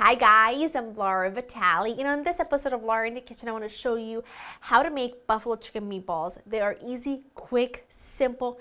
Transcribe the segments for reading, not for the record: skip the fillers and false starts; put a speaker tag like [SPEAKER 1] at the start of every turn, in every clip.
[SPEAKER 1] Hi guys, I'm Laura Vitale, and on this episode of Laura in the Kitchen, I want to show you how to make buffalo chicken meatballs. They are easy, quick, simple,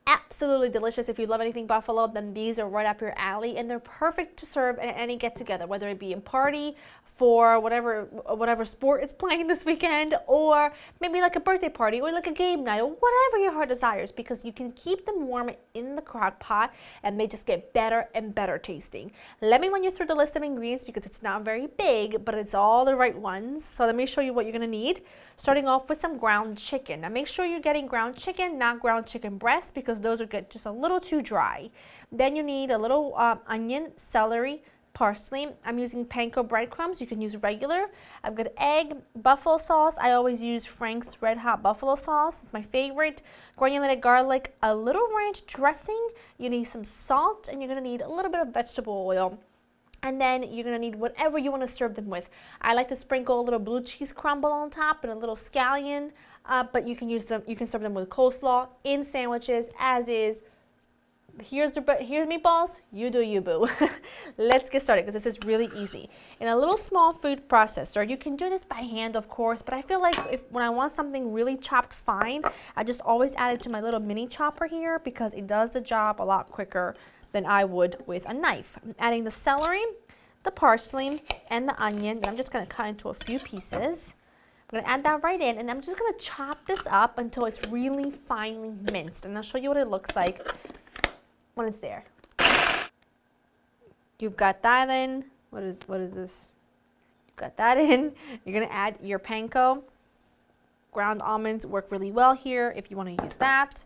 [SPEAKER 1] absolutely delicious. If you love anything buffalo, then these are right up your alley, and they're perfect to serve at any get-together, whether it be a party, for whatever sport is playing this weekend, or maybe like a birthday party or like a game night, or whatever your heart desires, because you can keep them warm in the crock pot and they just get better and better tasting. Let me run you through the list of ingredients because it's not very big, but it's all the right ones. So let me show you what you're gonna need. Starting off with some ground chicken. Now make sure you're getting ground chicken, not ground chicken breast, because those are get just a little too dry. Then you need a little onion, celery, parsley. I'm using panko breadcrumbs. You can use regular. I've got egg, buffalo sauce. I always use Frank's Red Hot buffalo sauce. It's my favorite. Granulated garlic, a little ranch dressing. You need some salt, and you're gonna need a little bit of vegetable oil. And then you're gonna need whatever you want to serve them with. I like to sprinkle a little blue cheese crumble on top and a little scallion, but you can use them. You can serve them with coleslaw, in sandwiches, as is. Here's meatballs, you do you, boo. Let's get started because this is really easy. In a little small food processor, you can do this by hand, of course, but I feel like when I want something really chopped fine, I just always add it to my little mini chopper here because it does the job a lot quicker than I would with a knife. I'm adding the celery, the parsley, and the onion that I'm just gonna cut into a few pieces. I'm gonna add that right in, and I'm just gonna chop this up until it's really finely minced, and I'll show you what it looks like when it's there. You've got that in. What is this? You've got that in. You're gonna add your panko. Ground almonds work really well here if you want to use that.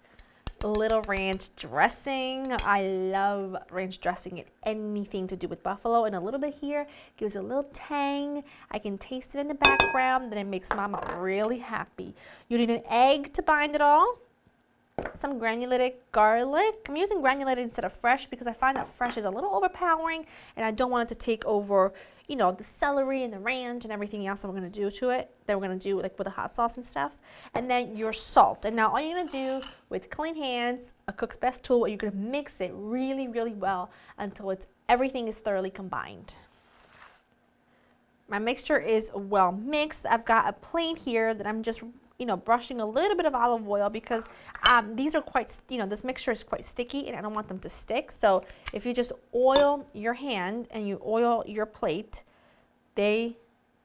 [SPEAKER 1] A little ranch dressing. I love ranch dressing in anything to do with buffalo, and a little bit here gives it a little tang. I can taste it in the background, then it makes mama really happy. You need an egg to bind it all. Some granulated garlic. I'm using granulated instead of fresh because I find that fresh is a little overpowering and I don't want it to take over, you know, the celery and the ranch and everything else that we're going to do to it, that we're going to do like with the hot sauce and stuff. And then your salt. And now all you're going to do with clean hands, a cook's best tool, you're going to mix it really, really well until everything is thoroughly combined. My mixture is well mixed. I've got a plate here that I'm just brushing a little bit of olive oil because these are quite, this mixture is quite sticky and I don't want them to stick. So if you just oil your hand and you oil your plate, they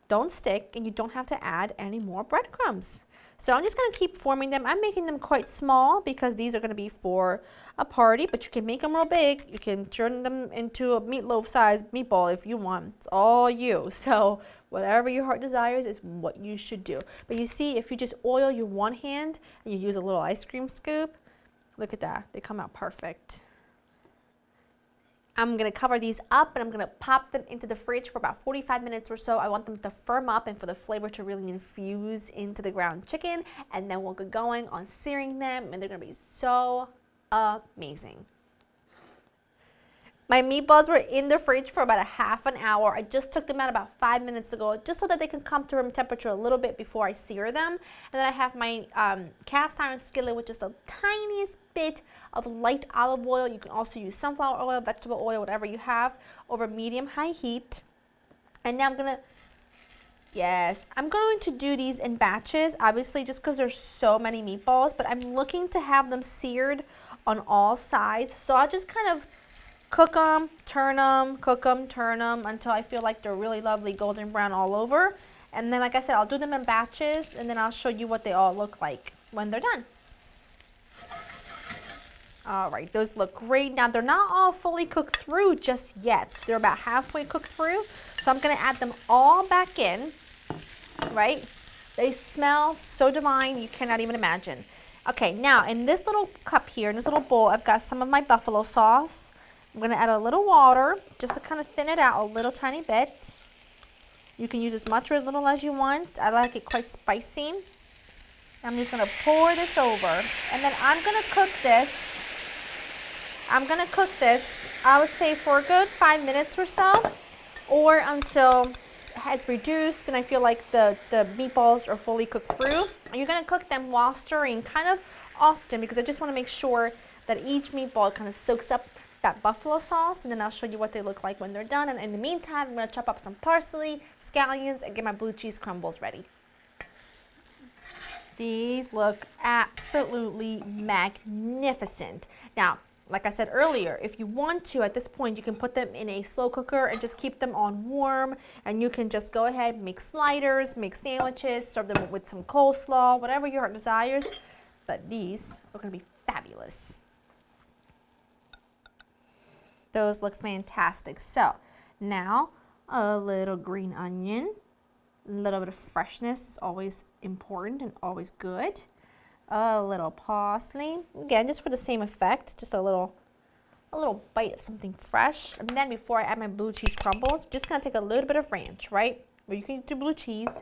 [SPEAKER 1] don't stick and you don't have to add any more breadcrumbs. So I'm just going to keep forming them. I'm making them quite small because these are going to be for a party, but you can make them real big. You can turn them into a meatloaf-sized meatball if you want. It's all you. So whatever your heart desires is what you should do. But you see, if you just oil your one hand and you use a little ice cream scoop, look at that. They come out perfect. I'm going to cover these up and I'm going to pop them into the fridge for about 45 minutes or so. I want them to firm up and for the flavor to really infuse into the ground chicken, and then we'll get going on searing them and they're going to be so amazing. My meatballs were in the fridge for about a half an hour. I just took them out about 5 minutes ago just so that they can come to room temperature a little bit before I sear them. And then I have my cast iron skillet with just the tiniest bit of light olive oil. You can also use sunflower oil, vegetable oil, whatever you have, over medium-high heat. And now I'm going to do these in batches, obviously just because there's so many meatballs, but I'm looking to have them seared on all sides. So I'll just kind of cook them, turn them, cook them, turn them until I feel like they're really lovely golden brown all over. And then, like I said, I'll do them in batches and then I'll show you what they all look like when they're done. All right, those look great. Now, they're not all fully cooked through just yet. They're about halfway cooked through. So I'm gonna add them all back in, right? They smell so divine, you cannot even imagine. Okay, now in this little cup here, in this little bowl, I've got some of my buffalo sauce. I'm gonna add a little water just to kind of thin it out a little tiny bit. You can use as much or as little as you want. I like it quite spicy. I'm just gonna pour this over, and then I'm gonna cook this. I would say for a good 5 minutes or so, or until it's reduced and I feel like the meatballs are fully cooked through. You're gonna cook them while stirring kind of often because I just wanna make sure that each meatball kind of soaks up that buffalo sauce, and then I'll show you what they look like when they're done. And in the meantime, I'm going to chop up some parsley, scallions, and get my blue cheese crumbles ready. These look absolutely magnificent. Now, like I said earlier, if you want to, at this point, you can put them in a slow cooker and just keep them on warm, and you can just go ahead, make sliders, make sandwiches, serve them with some coleslaw, whatever your heart desires. But these are going to be fabulous. Those look fantastic. So now a little green onion, a little bit of freshness is always important and always good. A little parsley, again, just for the same effect, just a little bite of something fresh. And then before I add my blue cheese crumbles, just gonna take a little bit of ranch, right? Or you can do blue cheese,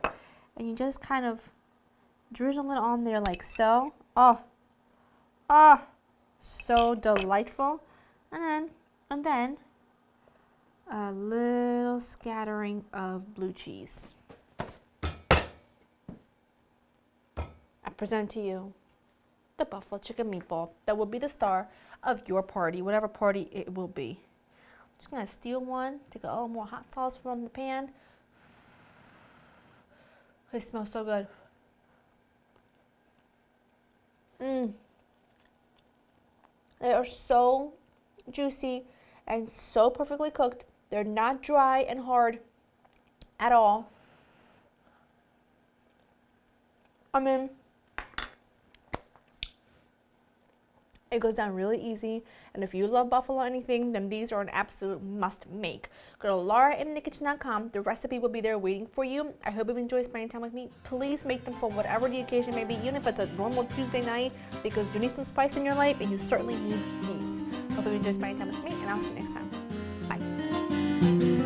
[SPEAKER 1] and you just kind of drizzle it on there like so. Oh, so delightful. And then a little scattering of blue cheese. Present to you the buffalo chicken meatball that will be the star of your party, whatever party it will be. Just gonna steal one, take a little more hot sauce from the pan. It smells so good. They are so juicy and so perfectly cooked. They're not dry and hard at all. I mean, it goes down really easy, and if you love buffalo or anything, then these are an absolute must make. Go to laurainthekitchen.com. The recipe will be there waiting for you. I hope you enjoy spending time with me. Please make them for whatever the occasion may be, even if it's a normal Tuesday night, because you need some spice in your life, and you certainly need these. Hope you enjoy spending time with me, and I'll see you next time. Bye.